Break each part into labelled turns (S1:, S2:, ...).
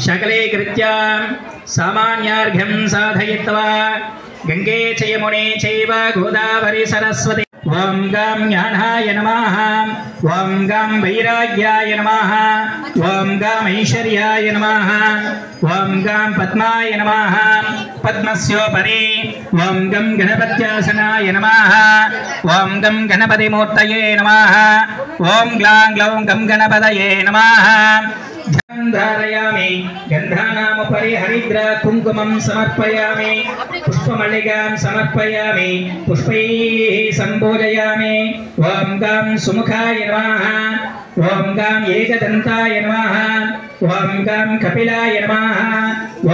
S1: शकले कृत्या सामान्यार्घ्यं साधयित्वा गंगे च यमुने चैव गोदावरी सरस्वती। ओम गं ज्ञानाय नमः। ओम गं वैराग्याय नमः। ओम गं ऐश्वर्याय नमः। ओम गं पद्माय नमः। पद्मस्योपरि ओम गं गणपत्यासनाय नमः। ओम गं गणपतिमूर्तये नमः। ओम ग्लां ग्लौं गं गणपतये नमः। धारयामि गन्धानामुपरि हरिद्र कुङ्कुमं समर्पयामि। पुष्पमल्लिकां समर्पयामि। पुष्पैः सम्पूजयामि। ओम गं सुमुखाय नमः। ओम गं एकदन्ताय नमः। ओम गं कपिलाय नमः।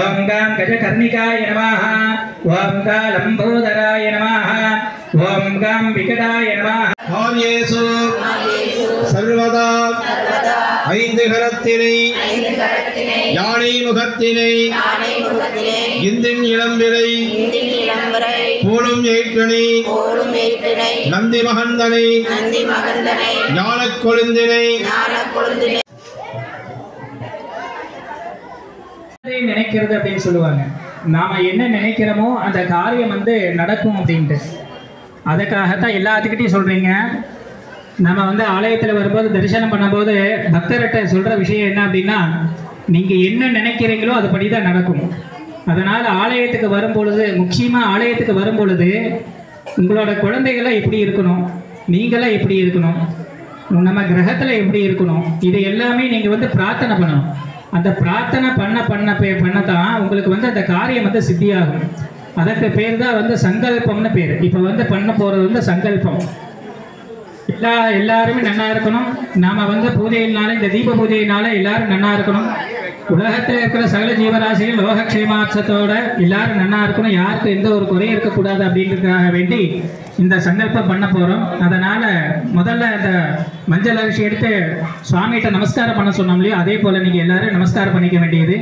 S1: ओम गं गजकर्णिकाय नमः। ओम गं लम्बोदराय नमः। ओम गं विकटाय नमः।
S2: காரியேசு சர்வதா ஐந்து கரத்தினை யானை முகத்தினை இந்தின் இளம்பிறை போலும் ஏற்றனை நந்தி மகந்தனை ஞானக் கொழுந்தினை
S1: நினைக்கிறது அப்படின்னு சொல்லுவாங்க. நாம என்ன நினைக்கிறோமோ அந்த காரியம் நடக்கும் அப்படின்ட்டு. அதுக்காகத்தான் எல்லாத்துக்கிட்டையும் சொல்றீங்க. நம்ம ஆலயத்தில் வரும்போது தரிசனம் பண்ணும்போது பக்தர்கிட்ட சொல்ற விஷயம் என்ன அப்படின்னா, நீங்க என்ன நினைக்கிறீங்களோ அதுபடி தான் நடக்கும். அதனால ஆலயத்துக்கு வரும்பொழுது, முக்கியமா ஆலயத்துக்கு வரும்பொழுது உங்களோட குழந்தைகளாம் எப்படி இருக்கணும், நீங்களாம் எப்படி இருக்கணும், நம்ம கிரகத்தில் எப்படி இருக்கணும், இது எல்லாமே நீங்கள் பிரார்த்தனை பண்ணணும். அந்த பிரார்த்தனை பண்ணத்தான் உங்களுக்கு அந்த காரியம் சித்தியாகும். அதற்கு பேர் தான் சங்கல்பம்னு பேர். இப்போ பண்ண போகிறது சங்கல்பம். எல்லாருமே நன்னா இருக்கணும். நாம் பூஜையினால, இந்த தீப பூஜையினால எல்லாரும் நன்னா இருக்கணும். உலகத்தில் இருக்கிற சகல ஜீவராசிகள் லோகக்ஷேமாட்சத்தோட எல்லாரும் நன்னா இருக்கணும். யாருக்கு எந்த ஒரு குறையும் இருக்கக்கூடாது அப்படின்றதுக்காக வேண்டி இந்த சங்கல்பம் பண்ண போகிறோம். அதனால் முதல்ல இந்த மஞ்சள் அரிசி எடுத்து சுவாமிகிட்ட நமஸ்காரம் பண்ண சொன்னோம் இல்லையோ, அதே போல் நீங்கள் எல்லாரும் நமஸ்காரம் பண்ணிக்க வேண்டியது.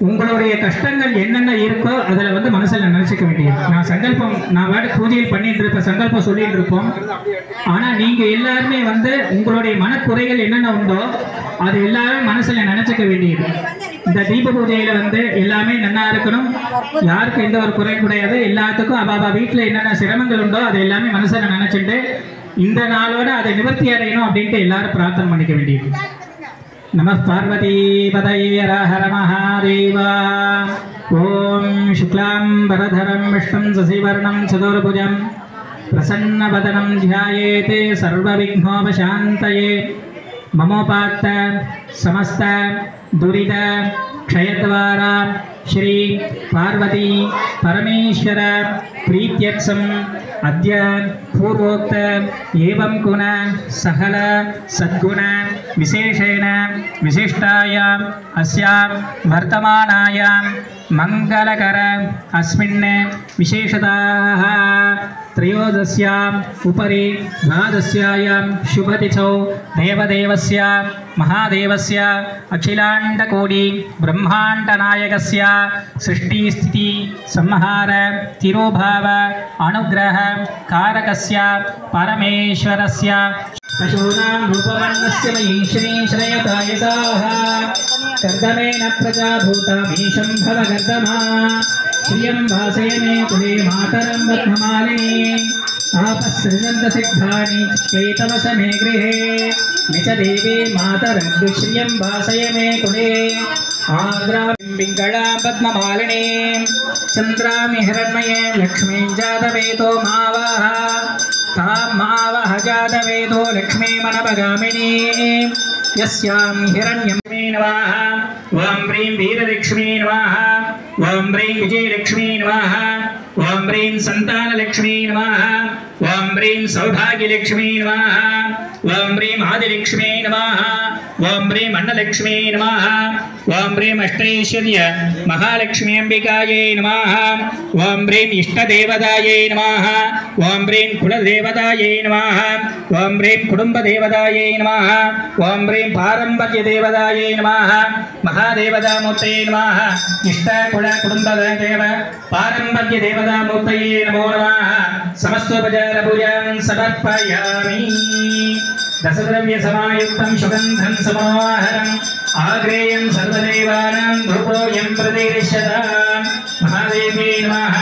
S1: உங்களுடைய கஷ்டங்கள் என்னென்ன இருக்கோ அதில் மனசில் நினச்சிக்க வேண்டியது. நான் வேறு பூஜையில் பண்ணிட்டு இருப்பேன், சங்கல்பம் சொல்லிட்டு இருப்போம். ஆனால் நீங்கள் எல்லாருமே உங்களுடைய மனக்குறைகள் என்னென்ன உண்டோ அது எல்லாமே மனசில் நினச்சிக்க வேண்டியது. இந்த தீப பூஜையில் எல்லாமே நன்னா இருக்கணும். யாருக்கும் எந்த ஒரு குறை கிடையாது. எல்லாத்துக்கும் அபாபா வீட்டில் என்னென்ன சிரமங்கள் உண்டோ அது எல்லாமே மனசில் நினச்சிட்டு இந்த நாளோட அதை நிவர்த்தி அடையணும் அப்படின்ட்டு எல்லாரும் பிரார்த்தனை பண்ணிக்க வேண்டியது. नमः पार्वती पतये हर हर महादेव। ओम शुक्लांबरधरं विष्णुं शशिवर्णं चतुर्भुजं प्रसन्नवदनं ध्यायेत् सर्वविघ्नोपशान्तये। ममोपात्त समस्त दुरित क्षयद्वारा श्री पार्वती परमेश्वर प्रीत्यक्षम अद्य पूर्वोक्त एवं गुण सहल सद्गुण विशेषेण विशिष्टायां अस्यां वर्तमानायां मंगलकर अस्मिन् विशेषताः त्रयोदश्याम् उपरि द्वादश्यायां शुभतिथौ देवदेवस्य महादेवस्य अखिलाण्डकोटि ब्रह्माण्डनायकस्य सृष्टिस्थिति संहार तिरोभाव अनुग्रह कारकस्य परमेश्वरस्य पशूनां रूपमन्नस्य मयि श्रीश्रयतायसाः कर्दमेन प्रजाभूतमीशं भवगर्दमा श्रियं भासय मे कुले मातरं पद्ममालिनी आपसृजन्त सिद्धानि चेतवस मे गृहे निच देवी मातरं श्रियं भासय मे कुले आग्रां पिङ्गळां पद्ममालिनीं चन्द्रामि हिरण्मये लक्ष्मीं जातवेदो मावः तां मावः जातवेदो लक्ष्मीमनपगामिनीं यस्यां हिरण्यं नमः। ओम ह्रीं वीरलक्ष्मी नमः। ओम ह्रीं विजयलक्ष्मी नमः। ओम ह्रीं संतानलक्ष्मी नमः। ओम ह्रीं सौभाग्यलक्ष्मी नमः। ओम ह्रीं आदिलक्ष्मी नमः। ओम ह्रीं अन्नलक्ष्मी नमः। ओम ह्रीं अष्टैश्वर्य महालक्ष्मी अंबिकायै नमः। ओम ह्रीं इष्टदेवतायै नमः। ओम ह्रीं कुलदेवतायै नमः। ओम ह्रीं कुटुम्बदेवतायै नमः। ओम ह्रीं पारम्पर्यदेवतायै नमः। महादेवतामूर्तये नमः। इष्टकुल कुटुम्बदेव पारम्पर्यदेवतामूर्तये नमो नमः। समस्तोपचारपूजां समर्पयामि। दशद्रव्यसमायुक्तं सुगन्धं समाहरं आग्रेयं सर्वदेवानां धूपोऽयं प्रतिरिष्यताम् महादेवी नमः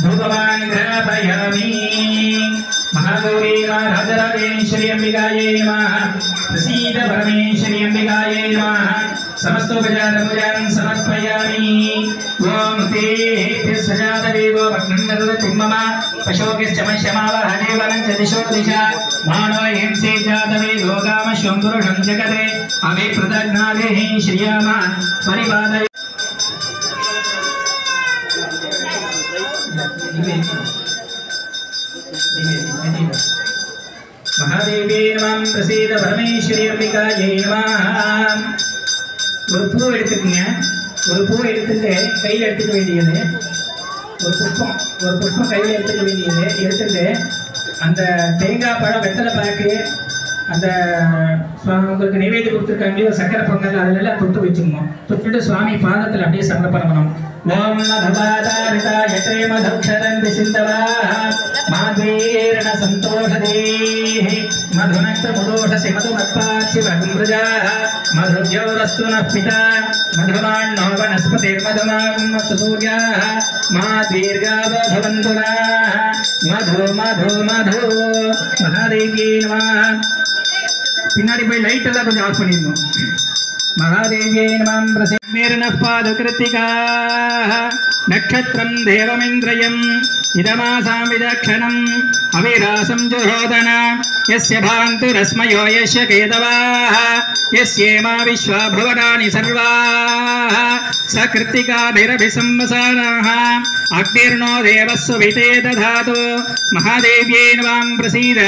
S1: धूपवान् ग्रापयामि महागौरी राजराजेश्वरी अंबिकायै नमः प्रसीद परमेश्वरी अंबिकायै नमः समस्तोपचारपूजां समर्पयामि ओम ते स्वजातवेगो भग्नन्दरुतिम्मम पशोकिश्चमश्यमावह देवनं च दिशो दिशा मानो हिंसे जातवेगो कामश्वं पुरुषं जगते अभिप्रदग्नादेः श्रियाम परिपादय महादेवी नमः प्रसीद परमेश्वरी अंबिकायै नमः ஒரு பூ எடுத்துக்கங்க ஒரு பூ எடுத்துட்டு கையில் எடுத்துக்க வேண்டியது ஒரு புஷ்பம் கையில் எடுத்துக்க வேண்டியது எடுத்துட்டு அந்த தேங்காய் பழம் வெத்தலை பாக்கு அந்த உங்களுக்கு நைவேத்தியம் கொடுத்துருக்காங்களோ சக்கரை பொங்கல் அதிலெல்லாம் தொட்டு வச்சுக்கணும் தொட்டுட்டு சுவாமி பாதத்தில் அப்படியே சமர்ப்பணம் ஓம் மதவாதாரிதாய த்ரேமதக்ஷரந்தி சிந்தவாः மாத்வீரண சந்தோஷதேः மதுநக்தமுதோஷசி மதுமத்பாச்சி வகும்ருஜாः மதுர்யோரஸ்து நः பிதா மதுமான்னோ வனஸ்பதிர்மதுமாகும் சூர்யாः மாத்வீர்காவோ பவந்து நாः மது மது மது மகாதேவியே நமः பின்னாடி போய் லைட் எல்லாம் கொஞ்சம் ஆஃப் பண்ணிடணும் महादेव्यै नमः प्रसिद्धेर्नः पादकृत्तिकाः नक्षत्रं देवमिन्द्रयम् इदमासां विदक्षणम् अविरासं जुहोदन यस्य भान्तुरस्मयो यस्य केतवाः यस्येमा विश्वा भुवनानि सर्वाः स कृत्तिकाभिरभिसंवसानाः अग्निर्नो देवस्व विते दधातु महादेव्यै नमः प्रसीद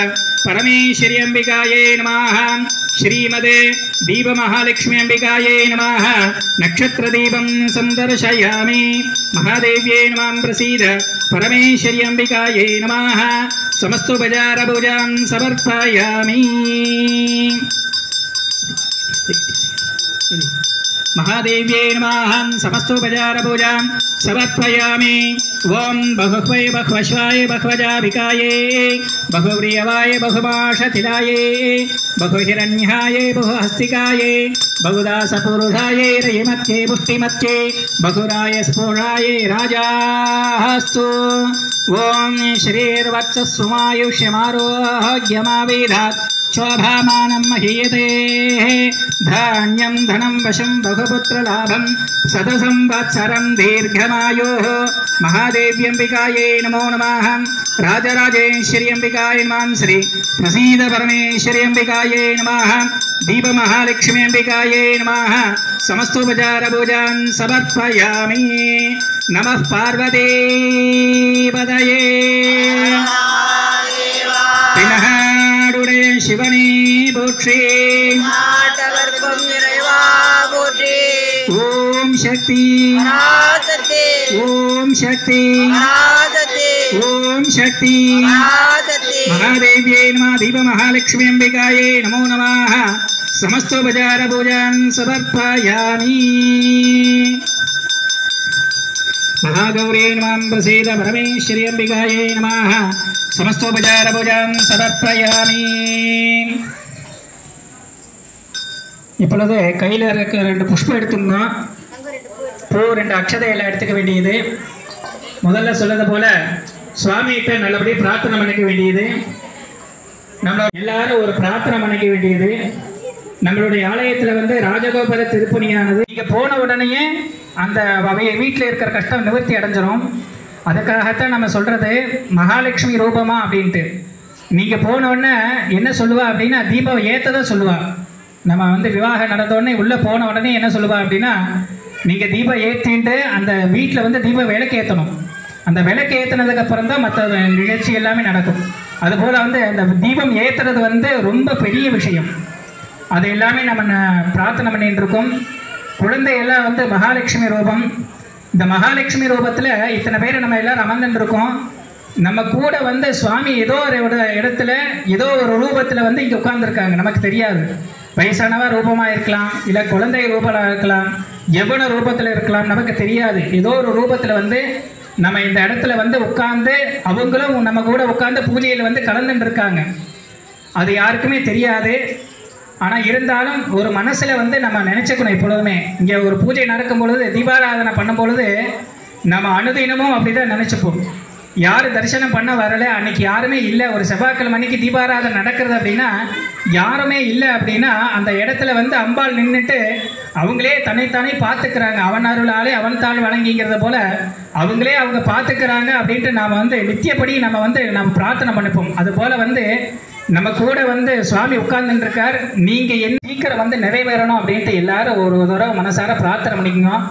S1: परमेश्वरी अंबिकायै नमः श्रीमदे दीपमहालक्ष्मी अंबिकायै नमः नक्षत्रदीपं संदर्शयामि महादेव्यै नमः प्रसीद परमेश्वरी अंबिकायै नमः समस्तोपचारपूजां समर्पयामि महादेव्यै नमः समस्तोपचारपूजां समर्पयामि ओम बहुह्वै बहुवश्वाय बहुवजाभिकायै बहुव्रियवाय बहुभाषतिलायै बहुहिरण्याय बहुहस्तिकायै बहुदासपुरुषायै रयिमत्यै पुष्टिमत्यै बहुराय स्फोषाय राजास्तु ओम श्रीर्वक्षस्वमायुष्यमारोग्यमावेदात् शोभामानं महीयते धान्यं धनं वशं बहुपुत्रलाभं शतसंवत्सरं दीर्घमायुः महादेवी अंबिकायै नमो नमः राजराजेश्वरी अंबिकायै नमः श्री प्रसीद परमेश्वरी अंबिकायै नमः दीपमहालक्ष्मी अंबिकायै नमः समस्तोपचारपूजां समर्पयामि नमः पार्वती पतये शिवनी बोक्षे ओम शक्ति ओम शक्ति ओम शक्ति महादेव्यै नमः दीपमहालक्ष्मी अंबिकायै नमो नमः समस्तोपचारपूजां समर्पयामि महागौरी नमः प्रसीद परमेश्वरी अंबिकायै नमः समस्तोपचारपूजां समर्पयामि இப்பொழுது கையில் இருக்க 2 புஷ்பம் எடுத்துக்கணும் பூ 2 அக்ஷதை எல்லாம் எடுத்துக்க வேண்டியது முதல்ல சொல்லது போல சுவாமிகிட்ட நல்லபடியாக பிரார்த்தனை பண்ணிக்க வேண்டியது நம்ம எல்லாரும் ஒரு பிரார்த்தனை பண்ணிக்க வேண்டியது நம்மளுடைய ஆலயத்தில் வந்து ராஜகோபுர திருப்பணியானது நீங்கள் போன உடனேயே அந்த வீட்டில் இருக்கிற கஷ்டம் நிவர்த்தி அடைஞ்சிரும் அதுக்காகத்தான் நம்ம சொல்கிறது மகாலட்சுமி ரூபமா அப்படின்ட்டு நீங்கள் போன உடனே என்ன சொல்லுவா அப்படின்னா தீபம் ஏற்றதான் சொல்லுவா நம்ம வந்து விவாகம் நடந்தோடனே உள்ளே போன உடனே என்ன சொல்லுவா அப்படின்னா நீங்கள் தீபம் ஏற்றிட்டு அந்த வீட்டில் வந்து தீபம் விளக்கு ஏற்றணும் அந்த விளக்கு ஏற்றினதுக்கப்புறம் தான் மற்ற நிகழ்ச்சி எல்லாமே நடக்கும் அதுபோல் வந்து அந்த தீபம் ஏற்றுறது வந்து ரொம்ப பெரிய விஷயம் அது எல்லாமே நம்ம பிரார்த்தனை பண்ணிட்டு இருக்கோம் குழந்தையெல்லாம் வந்து மகாலட்சுமி ரூபம் இந்த மகாலட்சுமி ரூபத்தில் இத்தனை பேர் நம்ம எல்லாரும் அமர்ந்துட்டு இருக்கோம் நம்ம கூட வந்து சுவாமி ஏதோ ஒரு இடத்துல ஏதோ ஒரு ரூபத்தில் வந்து இங்கே உட்கார்ந்துருக்காங்க நமக்கு தெரியாது வயசானவா ரூபமாக இருக்கலாம் இல்லை குழந்தை ரூபமாக இருக்கலாம் எவ்வளோ ரூபத்தில் இருக்கலாம் நமக்கு தெரியாது ஏதோ ஒரு ரூபத்தில் வந்து நம்ம இந்த இடத்துல வந்து உட்கார்ந்து அவங்களும் நம்ம கூட உட்கார்ந்து பூஜையில் வந்து கலந்துட்டு இருக்காங்க அது யாருக்குமே தெரியாது ஆனால் இருந்தாலும் ஒரு மனசில் வந்து நம்ம நினச்சிக்கணும் எப்பொழுதுமே. இங்கே ஒரு பூஜை நடக்கும் பொழுது, தீபாராதனை பண்ணும் பொழுது நம்ம அனுதினமும் அப்படி தான் நினச்சிப்போம். யார் தரிசனம் பண்ண வரலை, அன்னைக்கு யாருமே இல்லை, ஒரு செவ்வாய்க்கிழமை அன்னைக்கு தீபாராதனை நடக்கிறது அப்படின்னா யாருமே இல்லை அப்படின்னா அந்த இடத்துல வந்து அம்பாள் நின்றுட்டு அவங்களே தன்னைத்தானே பார்த்துக்கிறாங்க. அவன் அருளாலே அவன் தாள் வணங்கிங்கிறத போல அவங்களே அவங்க பார்த்துக்கிறாங்க அப்படின்ட்டு நாம் வந்து நித்தியப்படி நம்ம பிரார்த்தனை பண்ணிப்போம். அதுபோல் வந்து நம்ம கூட வந்து சுவாமி உட்கார்ந்துருக்கார். நீங்கள் என்ன சீக்கிரம் வந்து நிறைவேறணும் அப்படின்ட்டு எல்லாரும் ஒரு தடவை மனசார பிரார்த்தனை பண்ணிக்கோங்க.